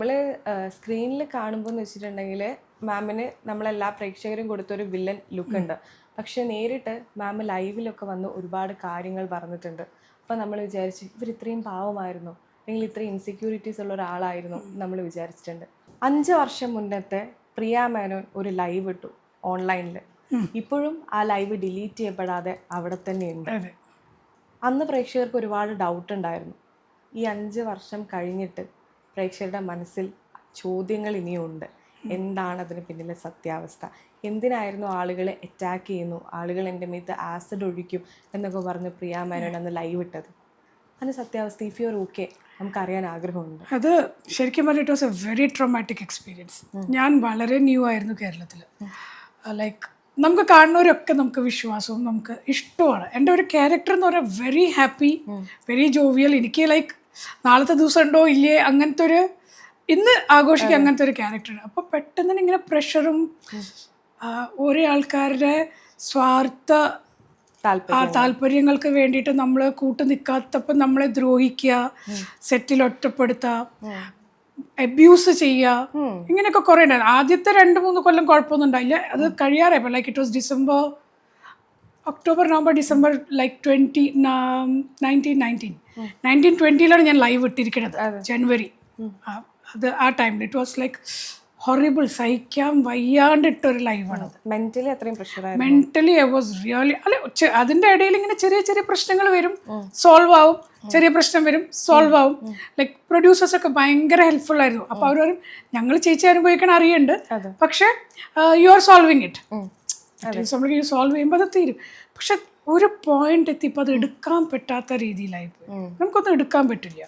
നമ്മള് സ്ക്രീനിൽ കാണുമ്പോൾ എന്ന് വെച്ചിട്ടുണ്ടെങ്കിൽ മാമിന് നമ്മളെല്ലാ പ്രേക്ഷകരും കൊടുത്തൊരു വില്ലൻ ലുക്ക് ഉണ്ട്. പക്ഷെ നേരിട്ട് മാം ലൈവിലൊക്കെ വന്ന് ഒരുപാട് കാര്യങ്ങൾ പറഞ്ഞിട്ടുണ്ട്. അപ്പം നമ്മൾ വിചാരിച്ചു ഇവർ ഇത്രയും പാവമായിരുന്നു, അല്ലെങ്കിൽ ഇത്രയും ഇൻസെക്യൂരിറ്റീസ് ഉള്ള ഒരാളായിരുന്നു നമ്മൾ വിചാരിച്ചിട്ടുണ്ട്. 5 വർഷം മുന്നത്തെ പ്രിയ മേനോൻ ഒരു ലൈവ് ഇട്ടു ഓൺലൈനിൽ. ഇപ്പോഴും ആ ലൈവ് ഡിലീറ്റ് ചെയ്യപ്പെടാതെ അവിടെ തന്നെയുണ്ട്. അന്ന് പ്രേക്ഷകർക്ക് ഒരുപാട് ഡൗട്ട് ഉണ്ടായിരുന്നു. ഈ 5 വർഷം കഴിഞ്ഞിട്ട് പ്രേക്ഷകരുടെ മനസ്സിൽ ചോദ്യങ്ങൾ ഇനിയുണ്ട്. എന്താണ് അതിന് പിന്നിലെ സത്യാവസ്ഥ? എന്തിനായിരുന്നു ആളുകളെ അറ്റാക്ക് ചെയ്യുന്നു, ആളുകൾ എൻ്റെ മേത്ത് ആസിഡ് ഒഴിക്കും എന്നൊക്കെ പറഞ്ഞ് പ്രിയ മേനോൻ അന്ന് ലൈവ് ഇട്ടത്? അതിന് സത്യാവസ്ഥ ഇഫ് യു ആർ ഓക്കെ നമുക്കറിയാൻ ആഗ്രഹമുണ്ട്. അത് ശരിക്കും പറഞ്ഞാൽ it was A very traumatic experience. ഞാൻ വളരെ ന്യൂ ആയിരുന്നു കേരളത്തിൽ. ലൈക്ക് നമുക്ക് കാണുന്നവരൊക്കെ നമുക്ക് വിശ്വാസവും നമുക്ക് ഇഷ്ടമാണ്. എൻ്റെ ഒരു ക്യാരക്ടർ എന്ന് പറഞ്ഞാൽ വെരി ഹാപ്പി, വെരി ജോവിയൽ. എനിക്ക് ലൈക്ക് നാളത്തെ ദിവസം ഉണ്ടോ ഇല്ലേ അങ്ങനത്തെ ഒരു ഇന്ന് ആഘോഷിക്കുക അങ്ങനത്തെ ഒരു ക്യാരക്ടറാണ്. അപ്പോൾ പെട്ടെന്ന് ഇങ്ങനെ പ്രഷറും ഓരോ ആൾക്കാരുടെ സ്വാർത്ഥ താല്പര്യങ്ങൾക്ക് വേണ്ടിയിട്ട് നമ്മൾ കൂട്ടു നിൽക്കാത്തപ്പോൾ നമ്മളെ ദ്രോഹിക്കുക, സെറ്റിൽ ഒറ്റപ്പെടുത്തുക, അബ്യൂസ് ചെയ്യുക, ഇങ്ങനെയൊക്കെ കുറേ ഉണ്ടായിരുന്നു. ആദ്യത്തെ 2-3 കൊല്ലം കുഴപ്പമൊന്നും ഉണ്ടായില്ല. അത് കഴിയാറായപ്പോൾ like it was October November December like 1920 ഞാൻ ലൈവ് ഇട്ടിരിക്കുന്നത് ജനുവരി. അത് ആ ടൈമിൽ ഇറ്റ് വാസ് ലൈക്ക് ഹൊറിബിൾ, സഹിക്കാൻ വയ്യാണ്ടിട്ടൊരു ലൈവാണ്. മെന്റലി അത്രയും പ്രഷറായിരുന്നു. മെന്റലി ഐ വാസ് റിയലി അതിൻ്റെ ഇടയിൽ ഇങ്ങനെ ചെറിയ ചെറിയ പ്രശ്നങ്ങൾ വരും, സോൾവ് ആവും, ചെറിയ പ്രശ്നം വരും, സോൾവ് ആവും. ലൈക്ക് പ്രൊഡ്യൂസേഴ്സൊക്കെ ഭയങ്കര ഹെൽപ്ഫുൾ ആയിരുന്നു. അപ്പോൾ അവർ പറയും ഞങ്ങൾ ചേച്ചി അനുഭവിക്കണം അറിയുന്നുണ്ട്, പക്ഷേ യു ആർ സോൾവിങ് ഇറ്റ്. നമ്മൾ സോൾവ് ചെയ്യുമ്പോൾ അത് തീരും. പക്ഷെ ഒരു പോയിന്റ് എത്തിയപ്പോൾ അത് എടുക്കാൻ പറ്റാത്ത രീതിയിലായിപ്പോയി. നമുക്കൊന്നും എടുക്കാൻ പറ്റില്ല.